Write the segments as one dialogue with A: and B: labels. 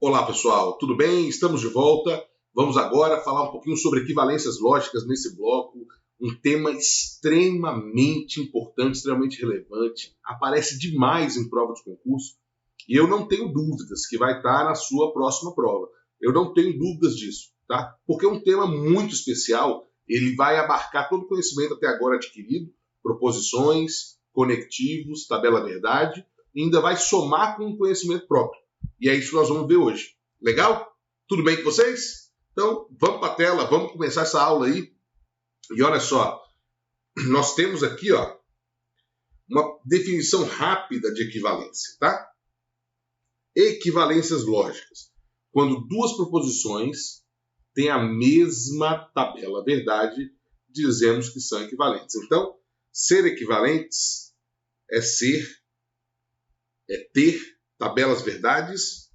A: Olá pessoal, tudo bem? Estamos de volta. Vamos agora falar um pouquinho sobre equivalências lógicas nesse bloco, um tema extremamente importante, extremamente relevante, aparece demais em prova de concurso e eu não tenho dúvidas que vai estar na sua próxima prova. Eu não tenho dúvidas disso, tá? Porque é um tema muito especial, ele vai abarcar todo o conhecimento até agora adquirido, proposições, conectivos, tabela verdade, e ainda vai somar com o conhecimento próprio. E é isso que nós vamos ver hoje. Legal? Tudo bem com vocês? Então, vamos para a tela, vamos começar essa aula aí. E olha só, nós temos aqui uma definição rápida de equivalência, tá? Equivalências lógicas. Quando duas proposições têm a mesma tabela verdade, dizemos que são equivalentes. Então, ser equivalentes é ter tabelas verdades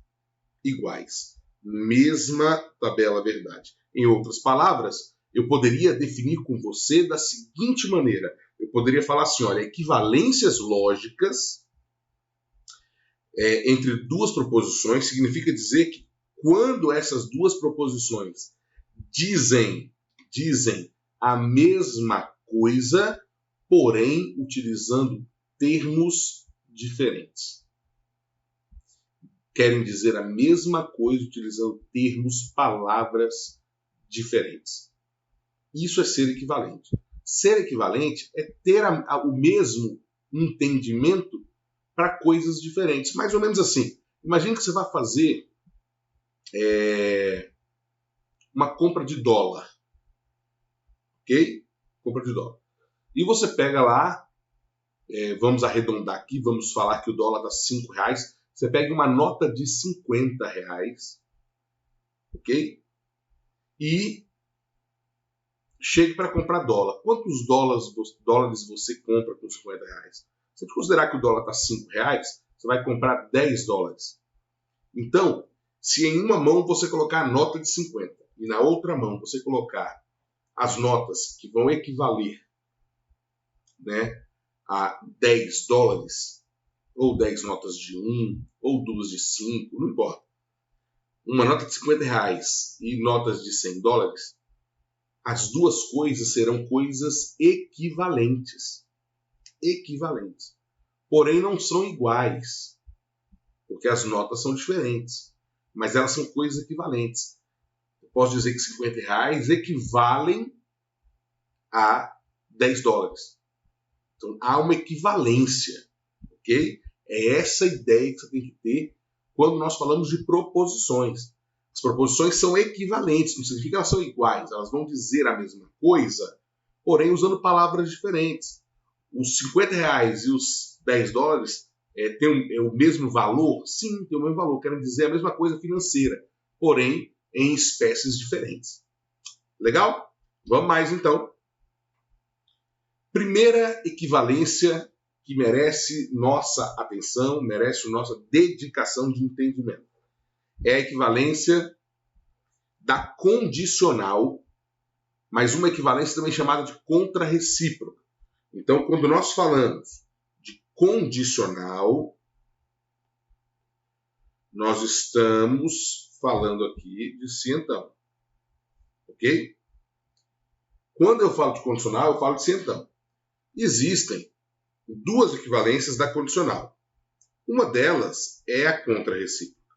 A: iguais. Mesma tabela verdade. Em outras palavras, eu poderia definir com você da seguinte maneira. Eu poderia falar assim, olha, equivalências lógicas entre duas proposições significa dizer que quando essas duas proposições dizem a mesma coisa, porém utilizando termos diferentes. Querem dizer a mesma coisa utilizando termos, palavras diferentes. Isso é ser equivalente. Ser equivalente é ter o mesmo entendimento para coisas diferentes. Mais ou menos assim. Imagine que você vai fazer uma compra de dólar. Ok? Compra de dólar. E você pega lá, vamos arredondar aqui, vamos falar que o dólar está R$5. Você pega uma nota de R$50, ok? E chega para comprar dólar. Quantos dólares você compra com R$50? Se você considerar que o dólar está R$5, você vai comprar $10. Então, se em uma mão você colocar a nota de 50 e na outra mão você colocar as notas que vão equivaler, né, a $10, ou 10 notas de 1, ou 2 de 5, não importa. Uma nota de R$50 e notas de $100, as duas coisas serão coisas equivalentes. Equivalentes. Porém, não são iguais, porque as notas são diferentes, mas elas são coisas equivalentes. Eu posso dizer que R$50 equivalem a $10. Então, há uma equivalência, ok? É essa ideia que você tem que ter quando nós falamos de proposições. As proposições são equivalentes, não significa que elas são iguais, elas vão dizer a mesma coisa, porém usando palavras diferentes. Os R$50 e os $10 têm o mesmo valor? Sim, tem o mesmo valor, querem dizer a mesma coisa financeira, porém em espécies diferentes. Legal? Vamos mais então. Primeira equivalência que merece nossa atenção, merece nossa dedicação de entendimento. É a equivalência da condicional, mas uma equivalência também chamada de contrarrecíproca. Então, quando nós falamos de condicional, nós estamos falando aqui de se então. Ok? Quando eu falo de condicional, eu falo de se então. Existem duas equivalências da condicional. Uma delas é a contrarrecíproca.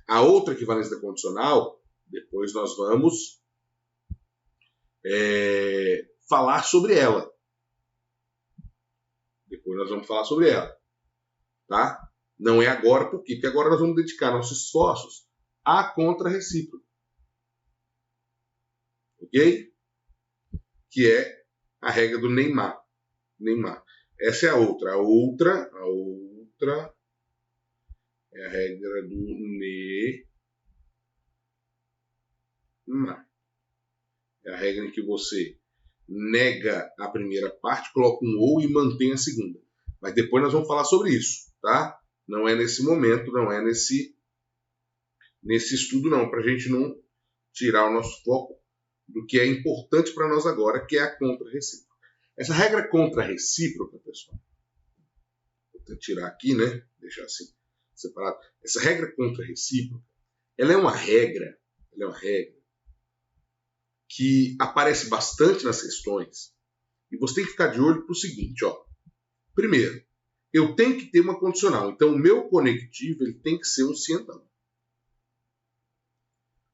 A: A outra equivalência da condicional, depois nós vamos falar sobre ela. Depois nós vamos falar sobre ela. Tá? Não é agora, por quê? Porque agora nós vamos dedicar nossos esforços à contrarrecíproca. Ok? Que é a regra do Neymar. Essa é a outra. A outra é a regra do Neymar. É a regra em que você nega a primeira parte, coloca um ou e mantém a segunda. Mas depois nós vamos falar sobre isso, tá? Não é nesse momento, não é nesse estudo, não, para a gente não tirar o nosso foco do que é importante para nós agora, que é a contrarrecíproca. Essa regra contrarrecíproca, pessoal, vou tirar aqui, né? Deixar assim. separado. Essa regra contra-recíproca, ela é uma regra que aparece bastante nas questões, e você tem que ficar de olho para o seguinte, ó. Primeiro, eu tenho que ter uma condicional. Então, o meu conectivo ele tem que ser um cientão.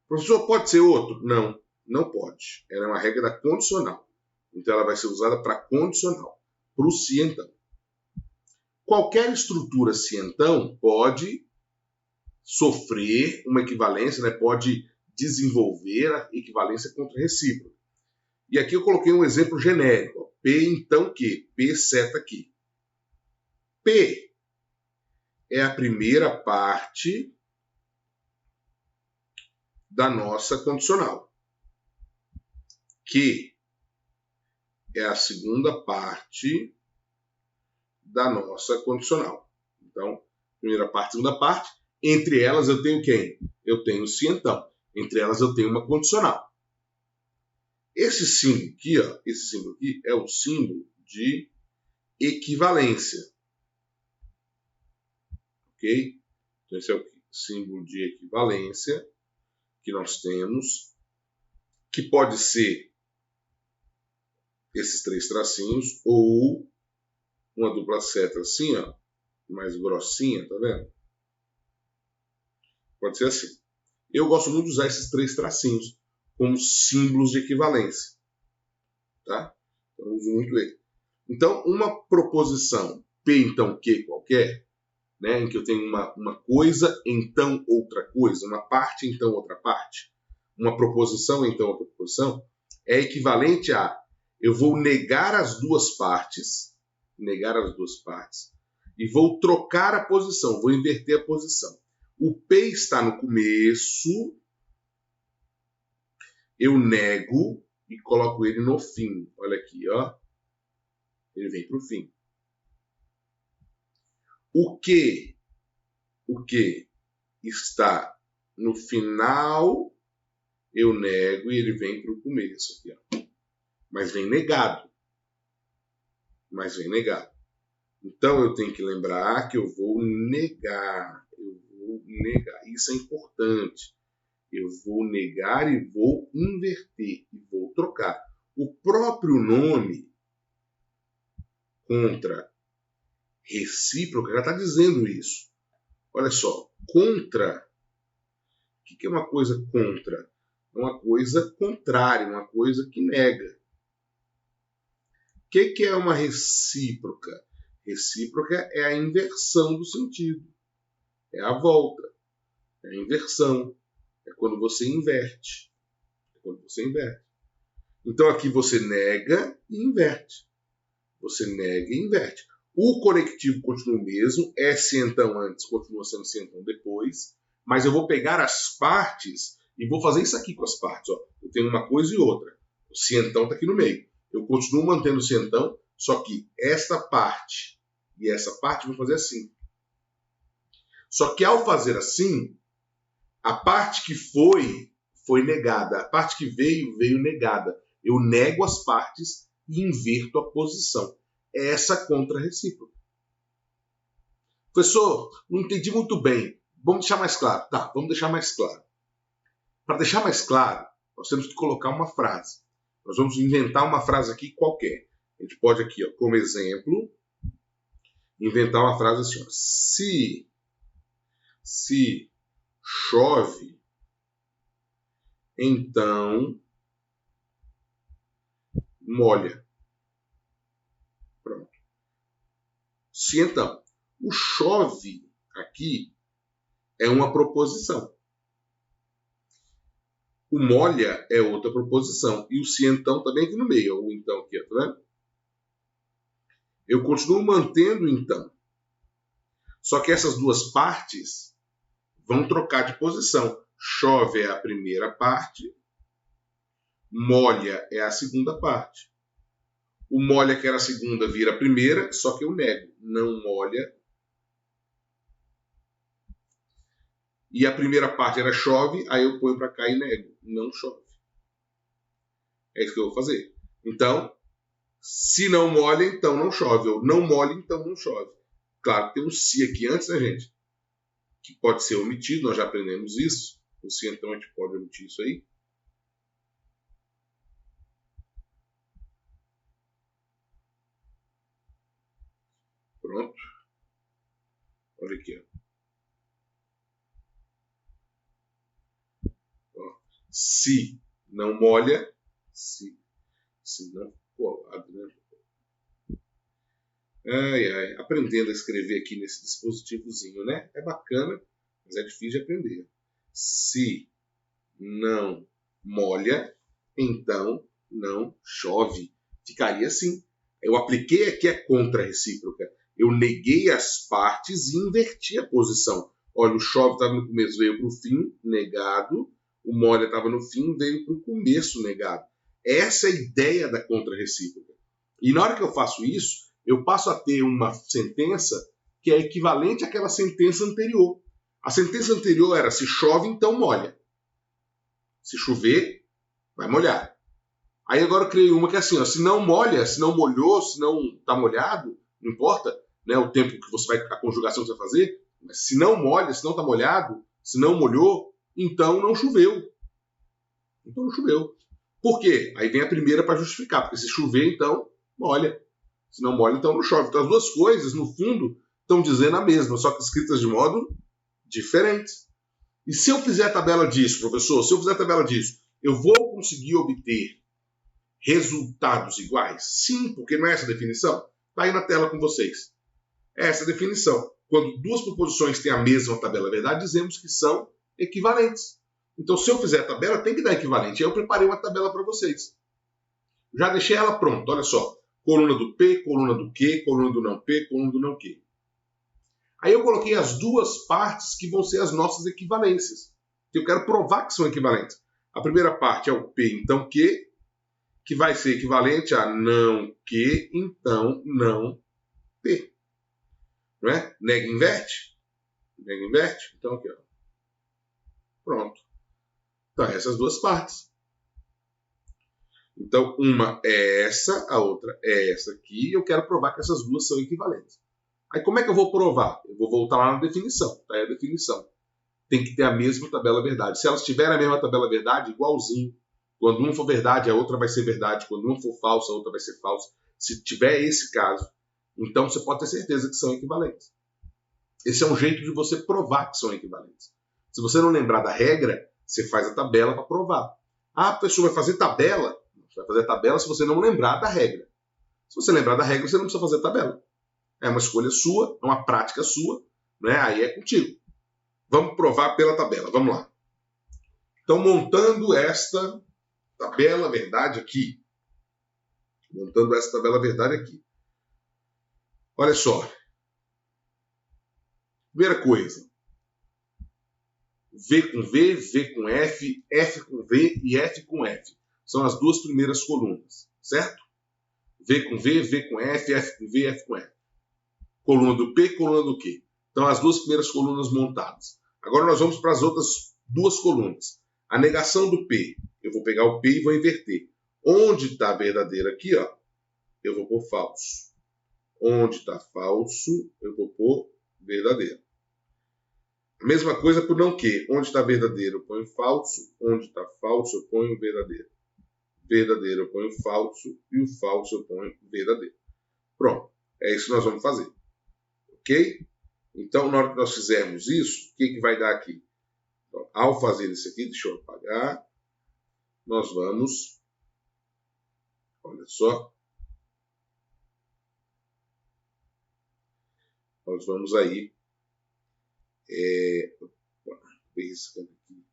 A: Professor, pode ser outro? Não, não pode. Ela é uma regra da condicional. Então, ela vai ser usada para condicional, para o cientão. Qualquer estrutura cientão pode sofrer uma equivalência, né? Pode desenvolver a equivalência contra-recíproca. E aqui eu coloquei um exemplo genérico. Ó. P então Q? P seta Q. P é a primeira parte da nossa condicional. Q é a segunda parte da nossa condicional. Então, primeira parte, segunda parte. Entre elas eu tenho quem? Eu tenho o cientão. Entre elas eu tenho uma condicional. Esse símbolo aqui, ó, é o símbolo de equivalência. Ok? Então, esse é o símbolo de equivalência que nós temos, que pode ser esses 3 tracinhos ou uma dupla seta assim, ó, mais grossinha, tá vendo? Pode ser assim. Eu gosto muito de usar esses 3 tracinhos como símbolos de equivalência. Tá? Eu uso muito ele. Então, uma proposição P então Q qualquer, né, em que eu tenho uma coisa, então outra coisa, uma parte, então outra parte, uma proposição, então outra proposição, é equivalente a eu vou negar as duas partes, e vou trocar a posição, vou inverter a posição. O P está no começo, eu nego e coloco ele no fim. Olha aqui, ó. Ele vem para o fim. O que está no final, eu nego e ele vem para o começo. Aqui, ó. Mas vem negado. Então eu tenho que lembrar que eu vou negar. Isso é importante. Eu vou negar e vou inverter. E vou trocar. O próprio nome contra recíproca já está dizendo isso. Olha só, contra. O que é uma coisa contra? É uma coisa contrária, uma coisa que nega. O que é uma recíproca? Recíproca é a inversão do sentido. É a volta. É a inversão. É quando você inverte. Então aqui você nega e inverte. O conectivo continua o mesmo. É cientão antes, continua sendo cientão depois. Mas eu vou pegar as partes e vou fazer isso aqui com as partes. Ó. Eu tenho uma coisa e outra. O cientão está aqui no meio. Eu continuo mantendo o cientão, só que esta parte e essa parte vão fazer assim. Só que ao fazer assim, a parte que foi negada. A parte que veio negada. Eu nego as partes e inverto a posição. É essa contra-recíproca. Professor, não entendi muito bem. Vamos deixar mais claro. Tá, vamos deixar mais claro. Para deixar mais claro, nós temos que colocar uma frase. Nós vamos inventar uma frase aqui qualquer. A gente pode aqui, ó, como exemplo, inventar uma frase assim, ó, se chove, então molha. Pronto. Se então, o chove aqui é uma proposição. O molha é outra proposição. E o se então também aqui no meio. O então aqui, tá vendo? Eu continuo mantendo o então. Só que essas duas partes vão trocar de posição. Chove é a primeira parte. Molha é a segunda parte. O molha, que era a segunda, vira a primeira, só que eu nego. Não molha. E a primeira parte era chove, aí eu ponho para cá e nego. Não chove. É isso que eu vou fazer. Então, se não molha, então não chove. Ou não molha, então não chove. Claro que tem um se aqui antes, né, gente? que pode ser omitido, nós já aprendemos isso. Assim, então, a gente pode omitir isso aí. Pronto. Olha aqui. Ó. Se não molha, se não colado, né? Aprendendo a escrever aqui nesse dispositivozinho, né? É bacana, mas é difícil de aprender. Se não molha, então não chove. Ficaria assim. Eu apliquei aqui a contra-recíproca. Eu neguei as partes e inverti a posição. Olha, o chove estava no começo, veio para o fim, negado. O molha estava no fim, veio para o começo, negado. Essa é a ideia da contra-recíproca. E na hora que eu faço isso, eu passo a ter uma sentença que é equivalente àquela sentença anterior. A sentença anterior era: se chove, então molha. Se chover, vai molhar. Aí agora eu criei uma que é assim: ó, se não molha, se não molhou, se não está molhado, não importa, né, o tempo que você vai, a conjugação que você vai fazer, mas se não molha, se não está molhado, se não molhou, então não choveu. Então não choveu. Por quê? Aí vem a primeira para justificar, porque se chover, então molha. Se não molha, então não chove. Então as duas coisas, no fundo, estão dizendo a mesma, só que escritas de modo diferente. E se eu fizer a tabela disso, professor, se eu fizer a tabela disso, eu vou conseguir obter resultados iguais? Sim, porque não é essa a definição? Está aí na tela com vocês. É essa a definição. Quando duas proposições têm a mesma tabela verdade, dizemos que são equivalentes. Então, se eu fizer a tabela, tem que dar equivalente. Aí eu preparei uma tabela para vocês. Já deixei ela pronta, olha só. Coluna do P, coluna do Q, coluna do não P, coluna do não Q. Aí eu coloquei as duas partes que vão ser as nossas equivalências. Que eu quero provar que são equivalentes. A primeira parte é o P, então Q, que vai ser equivalente a não Q, então não P. Não é? Nega e inverte. Nega e inverte. Então aqui, ó. Pronto. Então, essas duas partes. Então, uma é essa, a outra é essa aqui, e eu quero provar que essas duas são equivalentes. Aí, como é que eu vou provar? Eu vou voltar lá na definição. Tá aí a definição. Tem que ter a mesma tabela verdade. Se elas tiverem a mesma tabela verdade, igualzinho. Quando uma for verdade, a outra vai ser verdade. Quando uma for falsa, a outra vai ser falsa. Se tiver esse caso, então você pode ter certeza que são equivalentes. Esse é um jeito de você provar que são equivalentes. Se você não lembrar da regra, você faz a tabela para provar. Ah, a pessoa vai fazer tabela? Você vai fazer a tabela se você não lembrar da regra. Se você lembrar da regra, você não precisa fazer a tabela. É uma escolha sua, é uma prática sua, né? Aí é contigo. Vamos provar pela tabela, vamos lá. Então, montando esta tabela verdade aqui. Montando essa tabela verdade aqui. Olha só. Primeira coisa. V com V, V com F, F com V e F com F. São as duas primeiras colunas, certo? V com V, V com F, F com V, F com F. Coluna do P, coluna do Q. Então, as duas primeiras colunas montadas. Agora nós vamos para as outras duas colunas. A negação do P. Eu vou pegar o P e vou inverter. Onde está verdadeiro aqui, ó, eu vou pôr falso. Onde está falso, eu vou pôr verdadeiro. A mesma coisa para o não Q. Onde está verdadeiro, eu ponho falso. Onde está falso, eu ponho verdadeiro. Verdadeiro, eu ponho falso. E o falso, eu ponho verdadeiro. Pronto. É isso que nós vamos fazer. Ok? Então, na hora que nós fizermos isso, o que vai dar aqui? Então, ao fazer isso aqui, deixa eu apagar. Nós vamos... Olha só. Nós vamos aí... Riscando aqui.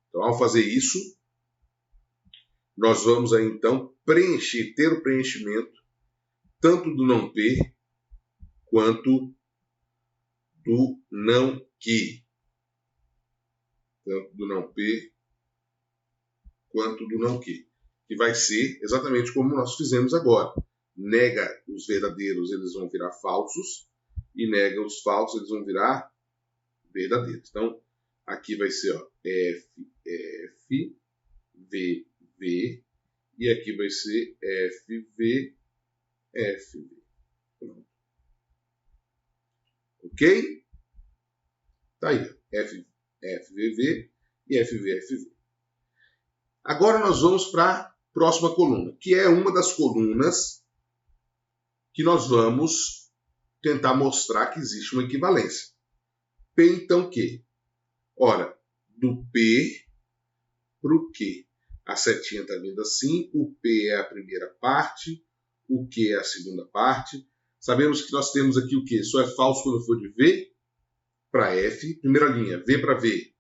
A: Então, ao fazer isso, nós vamos aí, então, preencher, ter o preenchimento tanto do não P quanto do não Q. Tanto do não P quanto do não Q. Que vai ser exatamente como nós fizemos agora. Nega os verdadeiros, eles vão virar falsos. E nega os falsos, eles vão virar verdadeiros. Então, aqui vai ser ó, F, F, V, V. E aqui vai ser F, V, F, V. Ok? Tá aí. FVV e FVFV. Agora nós vamos para a próxima coluna, que é uma das colunas que nós vamos tentar mostrar que existe uma equivalência. P, então, Q. Ora, do P para o Q. A setinha está vindo assim, o P é a primeira parte, o Q é a segunda parte. Sabemos que nós temos aqui o quê? Só é falso quando for de V para F. Primeira linha, V para V,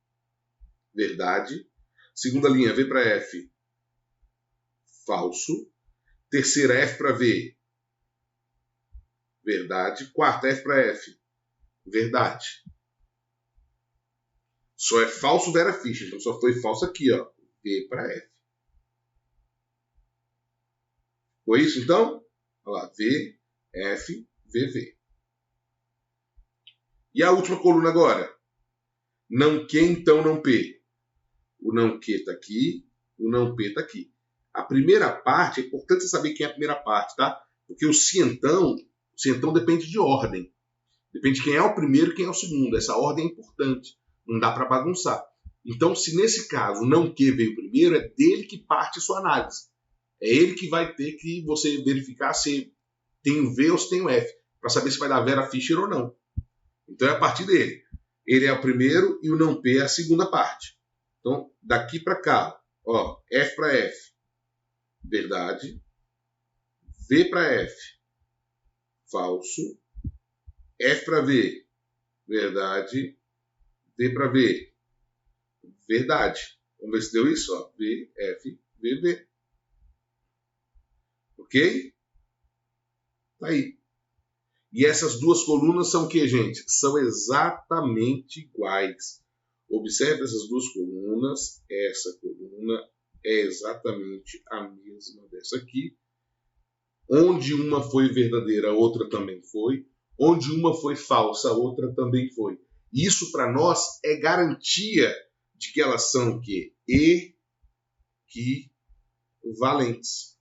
A: verdade. Segunda linha, V para F, falso. Terceira, F para V, verdade. Quarta, F para F, verdade. Só é falso Vera Fischer, então só foi falso aqui, ó, V para F. Foi isso, então? Olha lá, V, F, VV. E a última coluna agora? Não Q, então não P. O não Q está aqui, o não P está aqui. A primeira parte, é importante você saber quem é a primeira parte, tá? Porque o cientão depende de ordem. Depende de quem é o primeiro e quem é o segundo. Essa ordem é importante. Não dá para bagunçar. Então, se nesse caso o não Q veio primeiro, é dele que parte a sua análise. É ele que vai ter que você verificar se tem o V ou se tem o F, para saber se vai dar Vera Fischer ou não. Então é a partir dele. Ele é o primeiro e o não P é a segunda parte. Então, daqui para cá, ó, F para F, verdade. V para F, falso. F para V, verdade. V para V, verdade. Vamos ver se deu isso, ó. V, F, V, V. Ok? Tá aí. E essas duas colunas são o que, gente? São exatamente iguais. Observe essas duas colunas. Essa coluna é exatamente a mesma dessa aqui. Onde uma foi verdadeira, a outra também foi. Onde uma foi falsa, a outra também foi. Isso, para nós, é garantia de que elas são o quê? Equivalentes.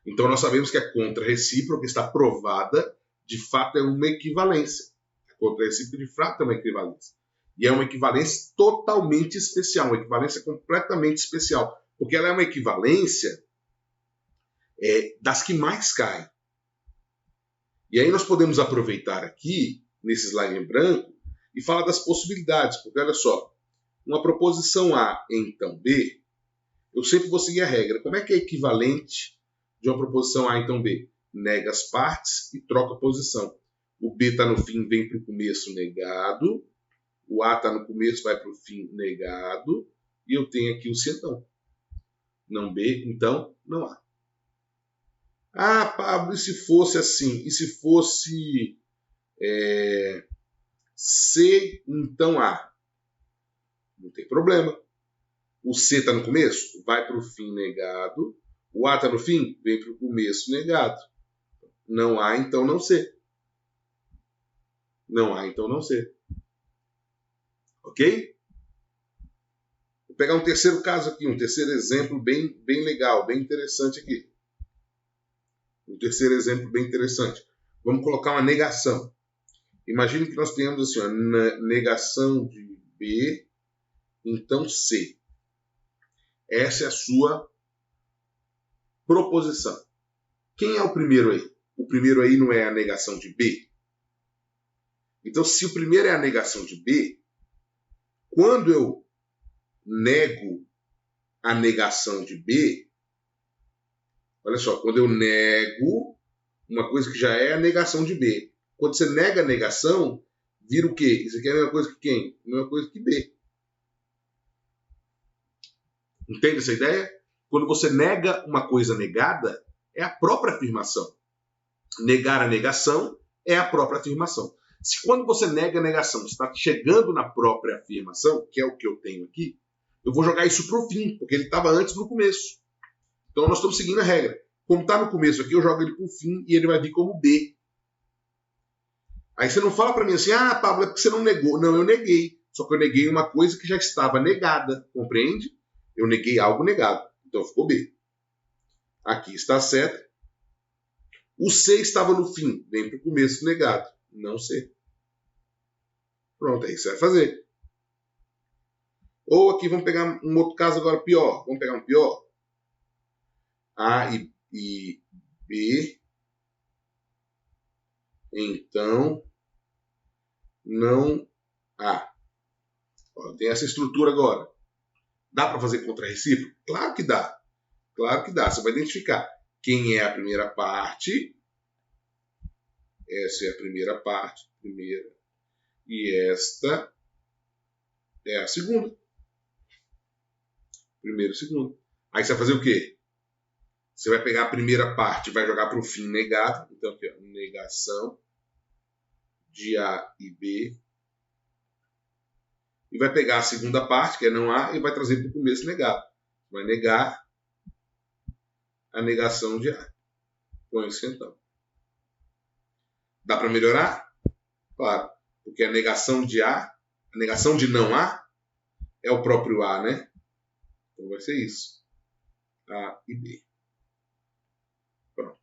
A: Então, nós sabemos que a contra-recíproca está provada, de fato, é uma equivalência. A contra-recíproca, de fato, é uma equivalência. E é uma equivalência totalmente especial, uma equivalência completamente especial, porque ela é uma equivalência das que mais caem. E aí nós podemos aproveitar aqui, nesse slide em branco, e falar das possibilidades, porque olha só, uma proposição A, então B, eu sempre vou seguir a regra. Como é que é equivalente de uma proposição A, então B? Nega as partes e troca a posição. O B está no fim, vem para o começo negado. O A está no começo, vai para o fim negado. E eu tenho aqui o C, então. Não B, então não A. Ah, Pablo, e se fosse assim? E se fosse C, então A? Não tem problema. O C está no começo? Vai para o fim negado. O A está no fim? Vem para o começo negado. Não há, então não C. Não há, então não C. Ok? Vou pegar um terceiro caso aqui, um terceiro exemplo bem legal, bem interessante aqui. Um terceiro exemplo bem interessante. Vamos colocar uma negação. Imagine que nós tenhamos assim, uma negação de B, então C. Essa é a sua proposição. Quem é o primeiro aí? O primeiro aí não é a negação de B? Então, se o primeiro é a negação de B, quando eu nego a negação de B, olha só, quando eu nego uma coisa que já é a negação de B, quando você nega a negação, vira o quê? Isso aqui é a mesma coisa que quem? A mesma coisa que B. Entende essa ideia? Quando você nega uma coisa negada, é a própria afirmação. Negar a negação é a própria afirmação. Se quando você nega a negação, você está chegando na própria afirmação, que é o que eu tenho aqui, eu vou jogar isso para o fim, porque ele estava antes no começo. Então nós estamos seguindo a regra. Como está no começo aqui, eu jogo ele para o fim e ele vai vir como B. Aí você não fala para mim assim, ah, Pablo, é porque você não negou. Não, eu neguei. Só que eu neguei uma coisa que já estava negada, compreende? Eu neguei algo negado. Então ficou B. Aqui está a seta. O C estava no fim, vem para o começo negado. Não C. Pronto, é isso que você vai fazer. Ou aqui, vamos pegar um outro caso agora pior. Vamos pegar um pior. A e B. Então, não A. Ó, tem essa estrutura agora. Dá para fazer contra-recíproco? Claro que dá. Claro que dá. Você vai identificar quem é a primeira parte. Essa é a primeira parte. Primeira. E esta é a segunda. Primeiro e segundo. Aí você vai fazer o quê? Você vai pegar a primeira parte e vai jogar para o fim negado. Então, aqui, ó, negação de A e B. E vai pegar a segunda parte, que é não A, e vai trazer para o começo negado. Vai negar a negação de A. Põe isso então. Dá para melhorar? Claro. Porque a negação de A, a negação de não A, é o próprio A, né? Então vai ser isso. A e B. Pronto.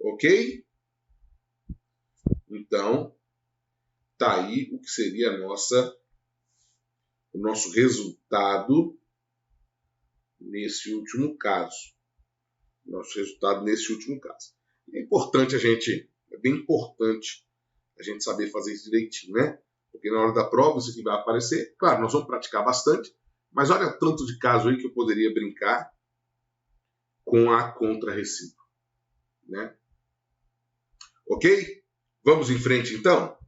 A: Ok? Então, tá aí o que seria o nosso resultado nesse último caso. Nosso resultado nesse último caso. É importante é bem importante a gente saber fazer isso direitinho, né? Porque na hora da prova isso aqui vai aparecer. Claro, nós vamos praticar bastante, mas olha o tanto de caso aí que eu poderia brincar com a contra-recíproca, né? Ok? Vamos em frente então?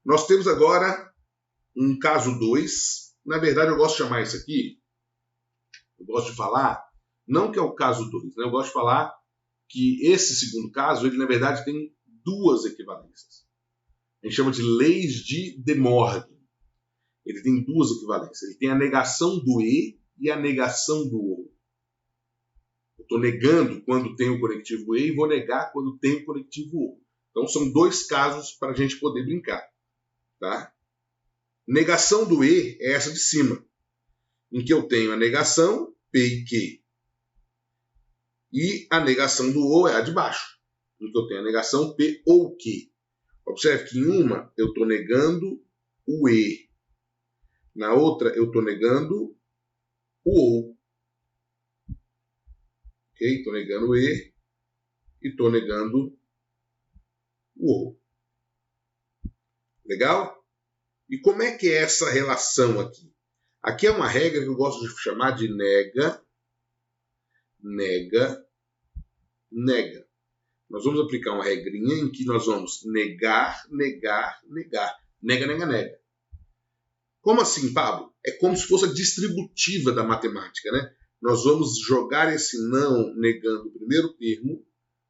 A: Nós temos agora um caso 2. Na verdade, eu gosto de chamar isso aqui, eu gosto de falar, não que é o caso 2, né? Eu gosto de falar que esse segundo caso, ele na verdade tem duas equivalências. A gente chama de leis de De Morgan. Ele tem duas equivalências. Ele tem a negação do E e a negação do O. Eu estou negando quando tem o conectivo E e vou negar quando tem o conectivo O. Então são dois casos para a gente poder brincar. Tá? Negação do E é essa de cima, em que eu tenho a negação P e Q. E a negação do O é a de baixo, em que eu tenho a negação P ou Q. Observe que em uma eu estou negando o E. Na outra eu estou negando o O. Ok? Estou negando o E e estou negando o O. Legal? E como é que é essa relação aqui? Aqui é uma regra que eu gosto de chamar de nega, nega, nega. Nós vamos aplicar uma regrinha em que nós vamos negar, negar, negar. Nega, nega, nega. Como assim, Pablo? É como se fosse a distributiva da matemática, né? Nós vamos jogar esse não negando o primeiro termo,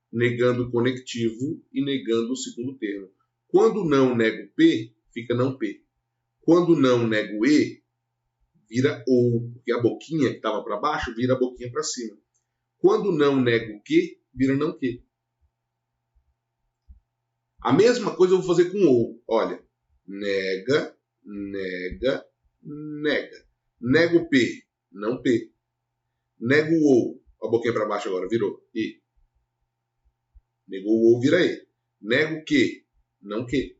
A: negando o conectivo e negando o segundo termo. Quando não nego P, fica não P. Quando não nego E, vira OU, porque a boquinha que estava para baixo vira a boquinha para cima. Quando não nego Q, vira não Q. A mesma coisa eu vou fazer com OU. Olha, nega, nega, nega. Nego P, não P. Nego OU, a boquinha para baixo agora, virou E. Negou o OU, vira E. Nego Q, não Q.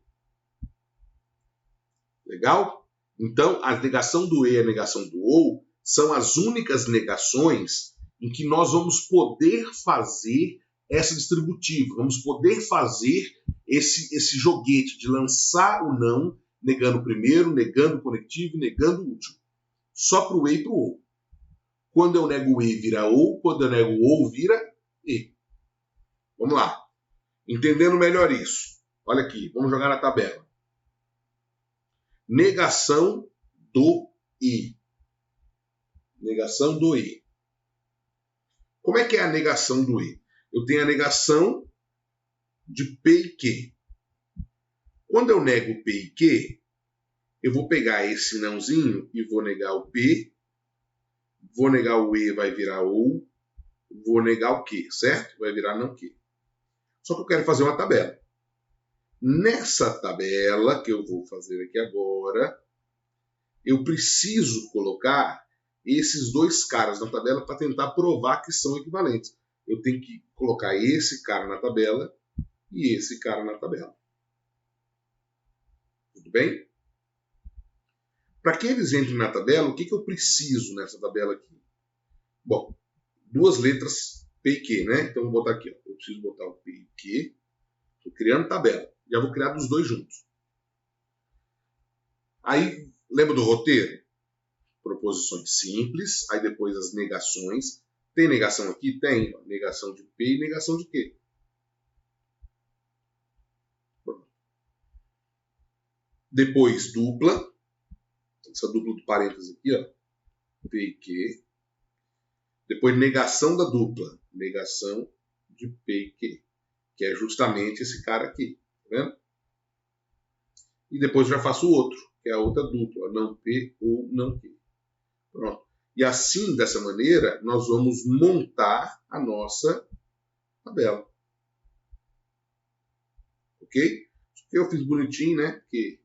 A: Legal? Então, a negação do E e a negação do OU são as únicas negações em que nós vamos poder fazer essa distributiva. Vamos poder fazer esse joguete de lançar o não, negando o primeiro, negando o conectivo e negando o último. Só para o E e para o OU. Quando eu nego o E, vira OU. Quando eu nego o OU, vira E. Vamos lá. Entendendo melhor isso. Olha aqui, vamos jogar na tabela. Negação do I. Negação do I. Como é que é a negação do I? Eu tenho a negação de P e Q. Quando eu nego P e Q, eu vou pegar esse nãozinho e vou negar o P, vou negar o E, vai virar OU, vou negar o Q, certo? Vai virar não Q. Só que eu quero fazer uma tabela. Nessa tabela que eu vou fazer aqui agora, eu preciso colocar esses dois caras na tabela para tentar provar que são equivalentes. Eu tenho que colocar esse cara na tabela e esse cara na tabela. Tudo bem? Para que eles entrem na tabela, o que eu preciso nessa tabela aqui? Bom, duas letras P e Q, né? Então, eu vou botar aqui. Ó. Eu preciso botar o P e Q. Estou criando tabela. Já vou criar dos dois juntos. Aí, lembra do roteiro? Proposições simples, aí depois as negações. Tem negação aqui? Tem. Ó, negação de P e negação de Q. Pronto. Depois, dupla. Essa dupla do parênteses aqui, ó. P e Q. Depois, negação da dupla. Negação de P e Q. Que é justamente esse cara aqui. Tá vendo? E depois já faço o outro, que é a outra dupla. Não P ou não Q. Pronto. E assim, dessa maneira, nós vamos montar a nossa tabela. Ok? Isso aqui eu fiz bonitinho, né? Porque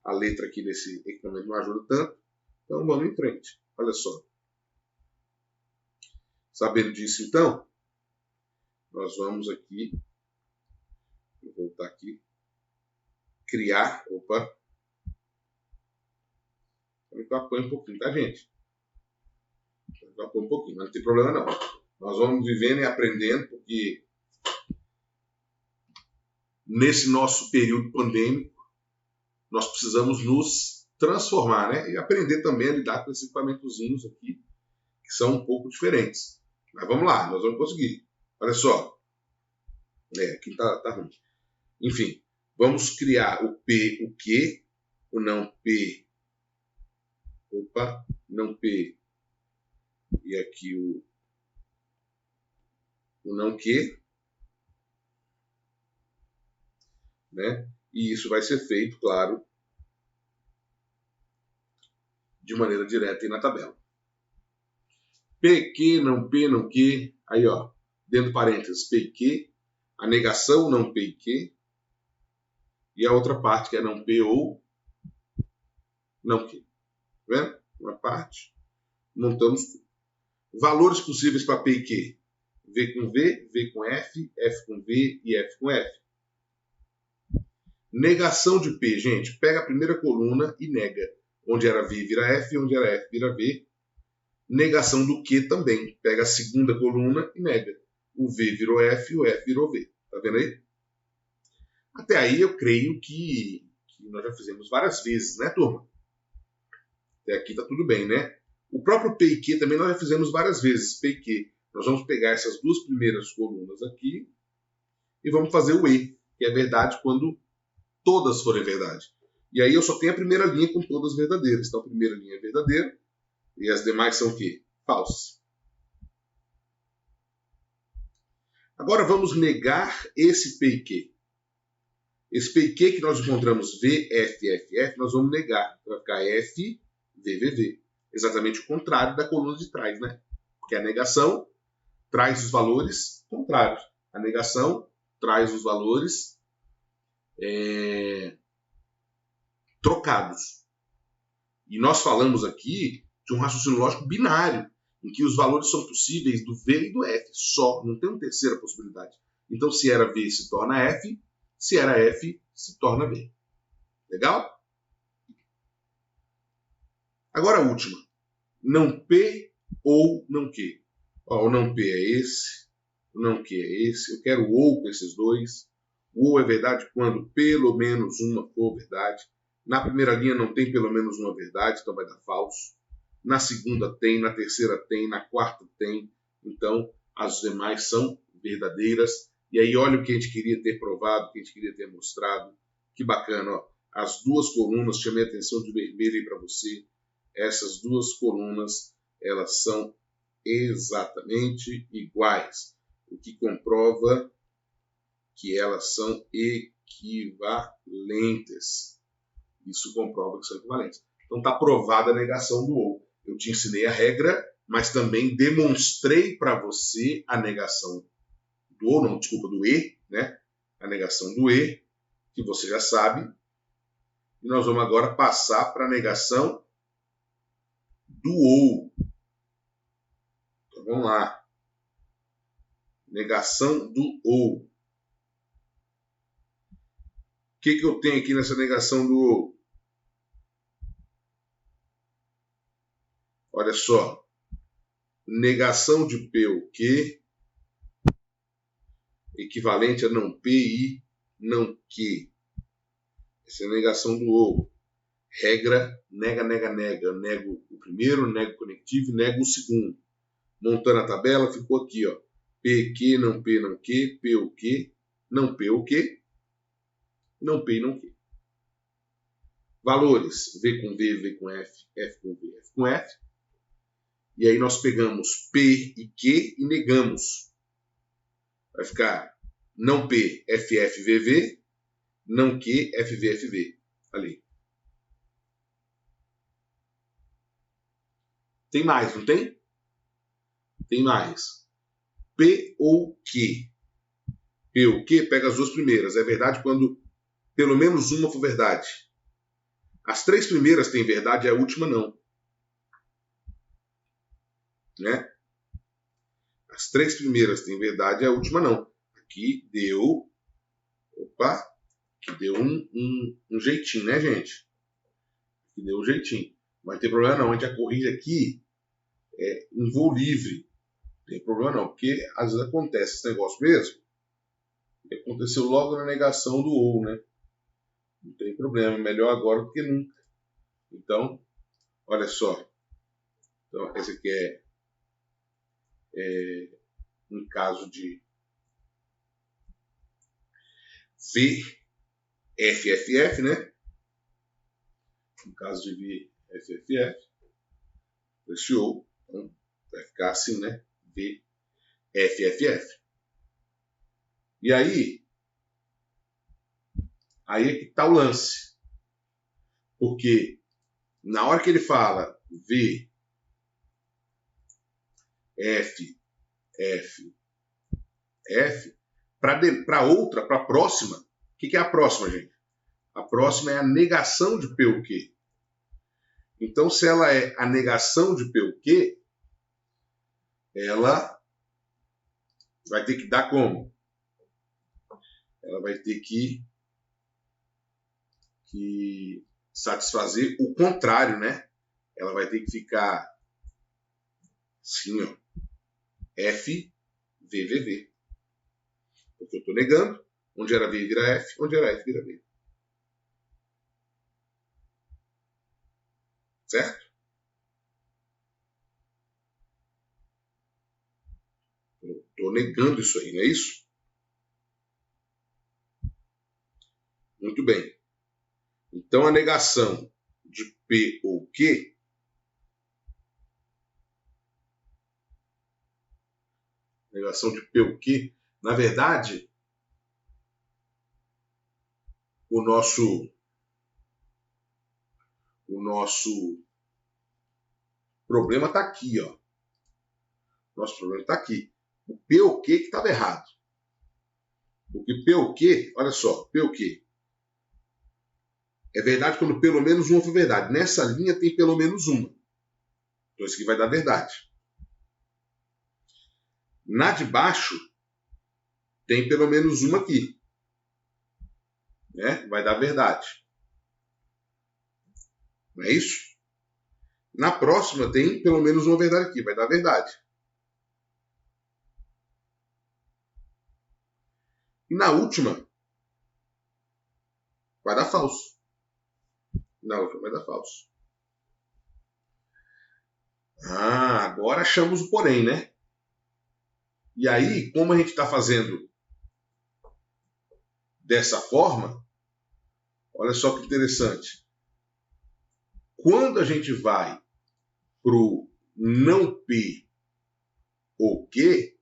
A: a letra aqui desse equipamento não ajuda tanto. Então, vamos em frente. Olha só. Sabendo disso, então, nós vamos aqui, vou voltar aqui, criar, opa, eu apoio um pouquinho, tá, gente? Eu apoio um pouquinho, mas não tem problema não. Nós vamos vivendo e aprendendo, porque nesse nosso período pandêmico, nós precisamos nos transformar, né? E aprender também a lidar com esses equipamentozinhos aqui, que são um pouco diferentes. Mas vamos lá, nós vamos conseguir. Olha só. Aqui tá ruim. Enfim, vamos criar o P, o Q, o não P. Opa, não P. E aqui o não Q. Né? E isso vai ser feito, claro, de maneira direta aí na tabela. P, Q, não P, não Q. Aí, ó, dentro do parênteses, P e Q. A negação, não P e Q. E a outra parte, que é não P ou não Q. Tá vendo? Uma parte. Montamos tudo. Valores possíveis para P e Q. V com V, V com F, F com V e F com F. Negação de P, gente. Pega a primeira coluna e nega. Onde era V vira F, onde era F vira V. Negação do Q também. Pega a segunda coluna e nega. O V virou F e o F virou V. Tá vendo aí? Até aí eu creio que nós já fizemos várias vezes, né, turma? Até aqui tá tudo bem, né? O próprio P e Q também nós já fizemos várias vezes. P e Q. Nós vamos pegar essas duas primeiras colunas aqui e vamos fazer o E, que é verdade quando todas forem verdade. E aí eu só tenho a primeira linha com todas verdadeiras. Então a primeira linha é verdadeira e as demais são o quê? Falsas. Agora vamos negar esse P e Q. Esse P e Q que nós encontramos V, F, F, F, nós vamos negar. Vai ficar F, V, V, V. Exatamente o contrário da coluna de trás, né? Porque a negação traz os valores contrários. A negação traz os valores trocados. E nós falamos aqui de um raciocínio lógico binário, em que os valores são possíveis do V e do F, só, não tem uma terceira possibilidade. Então, se era V, se torna F, se era F, se torna V. Legal? Agora a última. Não P ou não Q. Ó, o não P é esse, o não Q é esse. Eu quero o ou com esses dois. O ou é verdade quando pelo menos uma for verdade. Na primeira linha não tem pelo menos uma verdade, então vai dar falso. Na segunda tem, na terceira tem, na quarta tem. Então, as demais são verdadeiras. E aí, olha o que a gente queria ter provado, o que a gente queria ter mostrado. Que bacana, ó. As duas colunas, chamei a atenção de vermelho aí para você. Essas duas colunas, elas são exatamente iguais. O que comprova que elas são equivalentes. Isso comprova que são equivalentes. Então está provada a negação do ou. Eu te ensinei a regra, mas também demonstrei para você a negação do ou, não, desculpa, do e, né? A negação do e, que você já sabe. E nós vamos agora passar para a negação do ou. Então, vamos lá. Negação do ou. O que eu tenho aqui nessa negação do ou? Olha só. Negação de P ou Q equivalente a não P e não Q. Essa é a negação do ou. Regra, nega, nega, nega. Eu nego o primeiro, nego o conectivo e nego o segundo. Montando a tabela, ficou aqui, ó. P, Q, não P, não Q, P ou Q, não P ou Q, não P e não Q. Valores, V com V, V com F, F com V, F com F. E aí nós pegamos P e Q e negamos. Vai ficar não P, FF, VV, não Q, FV, FV. Ali. Tem mais, não tem? Tem mais. P ou Q. P ou Q pega as duas primeiras. É verdade quando pelo menos uma for verdade. As três primeiras têm verdade, a última não. Né? As três primeiras têm verdade, a última não. Aqui deu... Opa! Aqui deu um jeitinho, né, gente? Aqui deu um jeitinho. Não vai ter problema não. A gente já corrige aqui em voo livre. Não tem problema não, porque às vezes acontece esse negócio mesmo. E aconteceu logo na negação do ou, né? Não tem problema. Melhor agora do que nunca. Então, olha só. Então, esse aqui é um caso de VFFF, né? No caso de VFFF, esse ou, então vai ficar assim, né? VFFF. E aí é que está o lance. Porque na hora que ele fala V, F, F, F, para outra, para a próxima, o que é a próxima, gente? A próxima é a negação de P ou Q. Então, se ela é a negação de P ou Q, ela vai ter que dar como? Ela vai ter que satisfazer o contrário, né? Ela vai ter que ficar assim, ó. F, V, V, V. Porque eu estou negando. Onde era V vira F, onde era F vira V. Certo? Estou negando isso aí, não é isso? Muito bem. Então, a negação de P ou Q na verdade, o nosso problema está aqui, ó. Nosso problema está aqui. O P ou Q que estava errado. Porque P ou Q, olha só, P ou Q é verdade quando pelo menos uma for verdade. Nessa linha tem pelo menos uma. Então isso aqui vai dar verdade. Na de baixo tem pelo menos uma aqui. Né? Vai dar verdade. Não é isso? Na próxima tem pelo menos uma verdade aqui. Vai dar verdade. E na última vai dar falso. Na última vai dar falso. Ah, agora achamos o porém, né? E aí, como a gente está fazendo dessa forma, olha só que interessante. Quando a gente vai para o não P ou Q,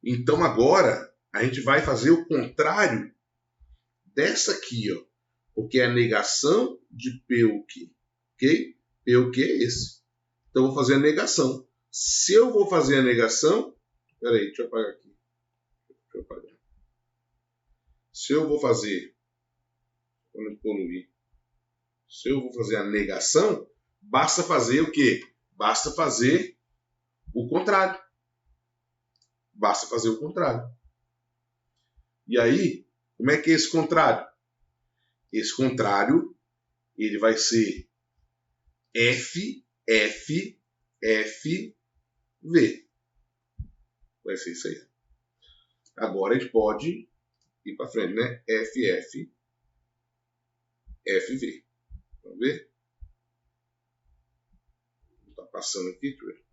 A: então agora a gente vai fazer o contrário dessa aqui, ó, porque é a negação de P ou Q, ok? P ou Q é esse. Então eu vou fazer a negação. Se eu vou fazer a negação, peraí, deixa eu apagar aqui. Se eu vou fazer, vou não poluir. Se eu vou fazer a negação, basta fazer o quê? Basta fazer o contrário. Basta fazer o contrário. E aí, como é que é esse contrário? Esse contrário, ele vai ser F, F, F, V. Vai ser isso aí. Agora a gente pode ir para frente, né? F, F, F, V. Vamos ver? Está passando aqui, deixa eu ver.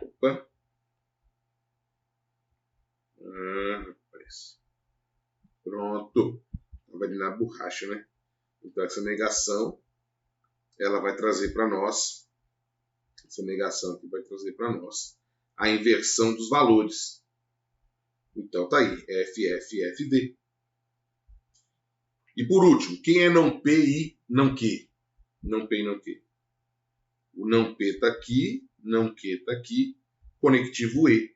A: Opa. Rapaz. Pronto. Vai ali na borracha, né? Então essa negação, ela vai trazer para nós, essa negação aqui vai trazer para nós a inversão dos valores. Então tá aí, F, F, F, D. E por último, quem é não P e não Q? Não P e não Q. O não P está aqui, não Q está aqui, conectivo E.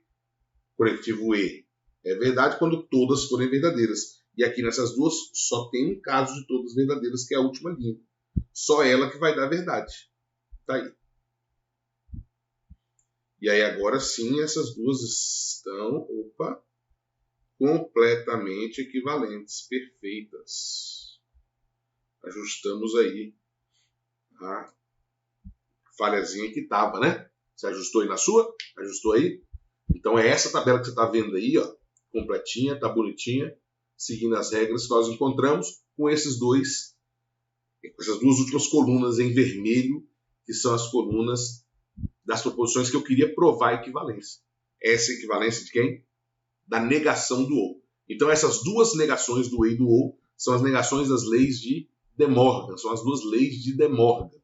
A: Conectivo E é verdade quando todas forem verdadeiras. E aqui nessas duas só tem um caso de todas verdadeiras, que é a última linha. Só ela que vai dar verdade. Tá aí. E aí agora sim essas duas estão, completamente equivalentes, perfeitas. Ajustamos aí a falhazinha que estava, né? Você ajustou aí na sua? Ajustou aí? Então é essa tabela que você está vendo aí, ó, completinha, está bonitinha, seguindo as regras que nós encontramos com essas duas últimas colunas em vermelho, que são as colunas das proposições que eu queria provar a equivalência. Essa equivalência de quem? Da negação do ou. Então essas duas negações do e e do ou são as negações das leis de De Morgan, são as duas leis de De Morgan.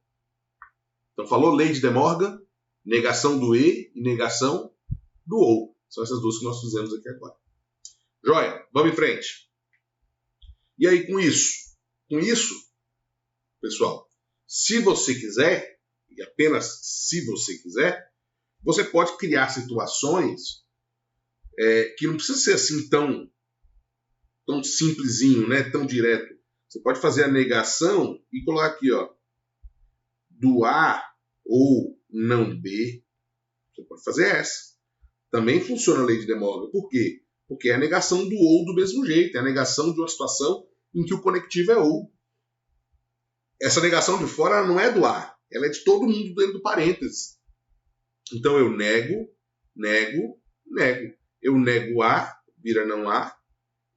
A: Então falou lei de De Morgan, negação do e negação do ou. São essas duas que nós fizemos aqui agora. Joia, vamos em frente. E aí com isso, pessoal, se você quiser, e apenas se você quiser, você pode criar situações que não precisa ser assim tão simplesinho, né? Tão direto. Você pode fazer a negação e colocar aqui, ó, do A ou não B. Você pode fazer essa. Também funciona a lei de De Morgan. Por quê? Porque é a negação do ou do mesmo jeito. É a negação de uma situação em que o conectivo é ou. Essa negação de fora ela não é do A. Ela é de todo mundo dentro do parênteses. Então eu nego. Eu nego A, vira não A.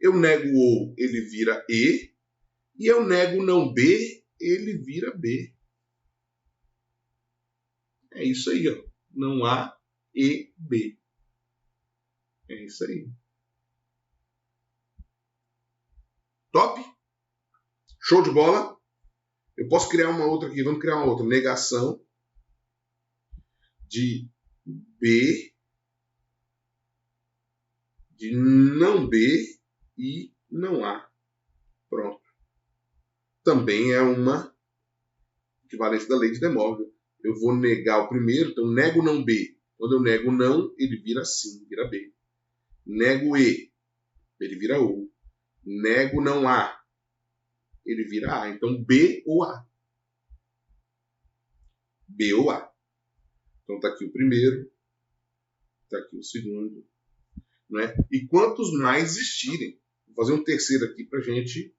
A: Eu nego ou, ele vira E. E eu nego não B, ele vira B. É isso aí, ó. Não A, E, B. É isso aí. Top? Show de bola? Eu posso criar uma outra aqui. Vamos criar uma outra. Negação de B, de não B e não A. Pronto. Também é uma equivalência da lei de De Morgan. Eu vou negar o primeiro, então nego não B. Quando eu nego não, ele vira sim, vira B. Nego E, ele vira O. Nego não A, ele vira A. Então B ou A. B ou A. Então está aqui o primeiro, está aqui o segundo. Né? E quantos mais existirem? Vou fazer um terceiro aqui para a gente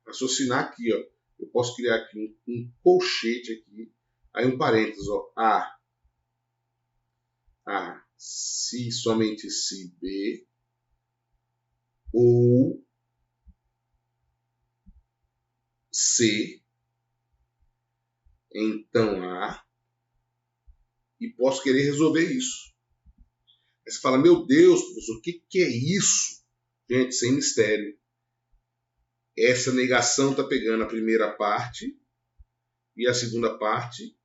A: raciocinar aqui. Ó. Eu posso criar aqui um colchete aqui. Aí um parênteses, ó, A, se, somente se B, ou C, então A, e posso querer resolver isso. Aí você fala, meu Deus, professor, o que é isso? Gente, sem mistério. Essa negação está pegando a primeira parte e a segunda parte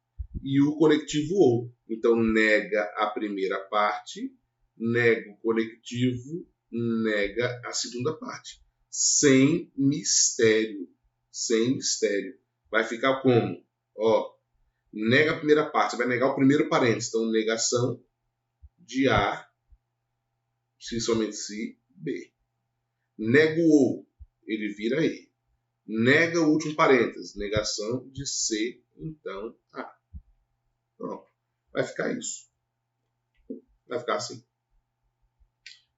A: e o conectivo ou. Então, nega a primeira parte, nega o conectivo, nega a segunda parte. Sem mistério. Sem mistério. Vai ficar como? Ó, nega a primeira parte, vai negar o primeiro parênteses. Então, negação de A, se somente se B. Nega o ou, ele vira E. nega o último parênteses, negação de C, então A. Pronto. Vai ficar isso. Vai ficar assim.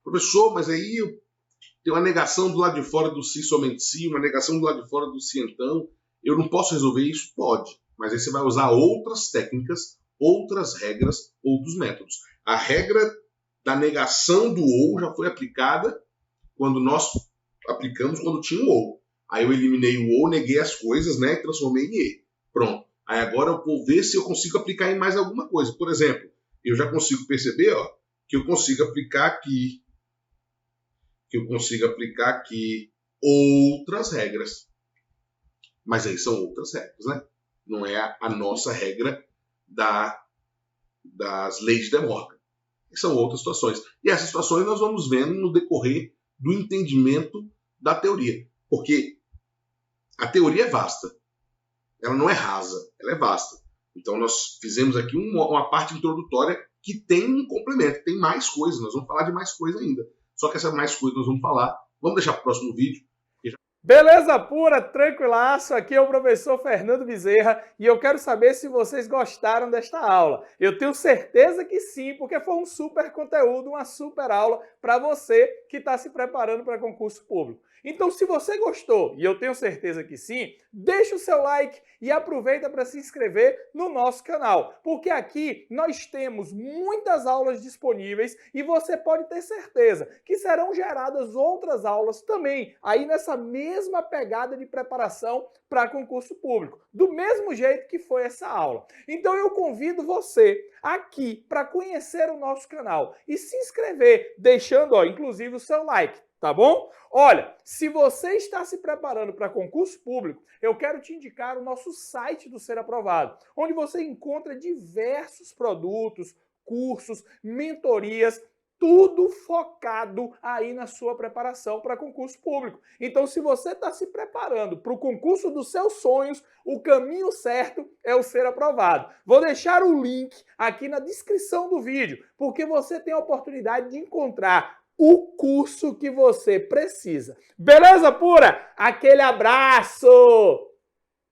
A: Professor, mas aí tem uma negação do lado de fora do se somente se, uma negação do lado de fora do se então. Eu não posso resolver isso? Pode. Mas aí você vai usar outras técnicas, outras regras, outros métodos. A regra da negação do ou já foi aplicada quando nós aplicamos quando tinha o ou. Aí eu eliminei o ou, neguei as coisas, né, e transformei em e. Pronto. Aí agora eu vou ver se eu consigo aplicar em mais alguma coisa. Por exemplo, eu já consigo perceber, ó, que eu consigo aplicar aqui, outras regras. Mas aí são outras regras, né? Não é a nossa regra das leis de De Morgan. São outras situações. E essas situações nós vamos vendo no decorrer do entendimento da teoria. Porque a teoria é vasta. Ela não é rasa, ela é vasta. Então nós fizemos aqui uma parte introdutória que tem um complemento, tem mais coisas. Nós vamos falar de mais coisa ainda. Só que essa mais coisa nós vamos falar. Vamos deixar para o próximo vídeo.
B: Beleza pura, tranquilaço, aqui é o professor Fernando Bezerra e eu quero saber se vocês gostaram desta aula. Eu tenho certeza que sim, porque foi um super conteúdo, uma super aula para você que está se preparando para concurso público. Então, se você gostou, e eu tenho certeza que sim, deixa o seu like e aproveita para se inscrever no nosso canal, porque aqui nós temos muitas aulas disponíveis e você pode ter certeza que serão geradas outras aulas também, aí nessa mesma pegada de preparação para concurso público, do mesmo jeito que foi essa aula. Então eu convido você aqui para conhecer o nosso canal e se inscrever, deixando, inclusive, o seu like. Tá bom? Olha, se você está se preparando para concurso público, eu quero te indicar o nosso site do Ser Aprovado, onde você encontra diversos produtos, cursos, mentorias, tudo focado aí na sua preparação para concurso público. Então, se você está se preparando para o concurso dos seus sonhos, o caminho certo é o Ser Aprovado. Vou deixar o link aqui na descrição do vídeo, porque você tem a oportunidade de encontrar o curso que você precisa. Beleza pura? Aquele abraço!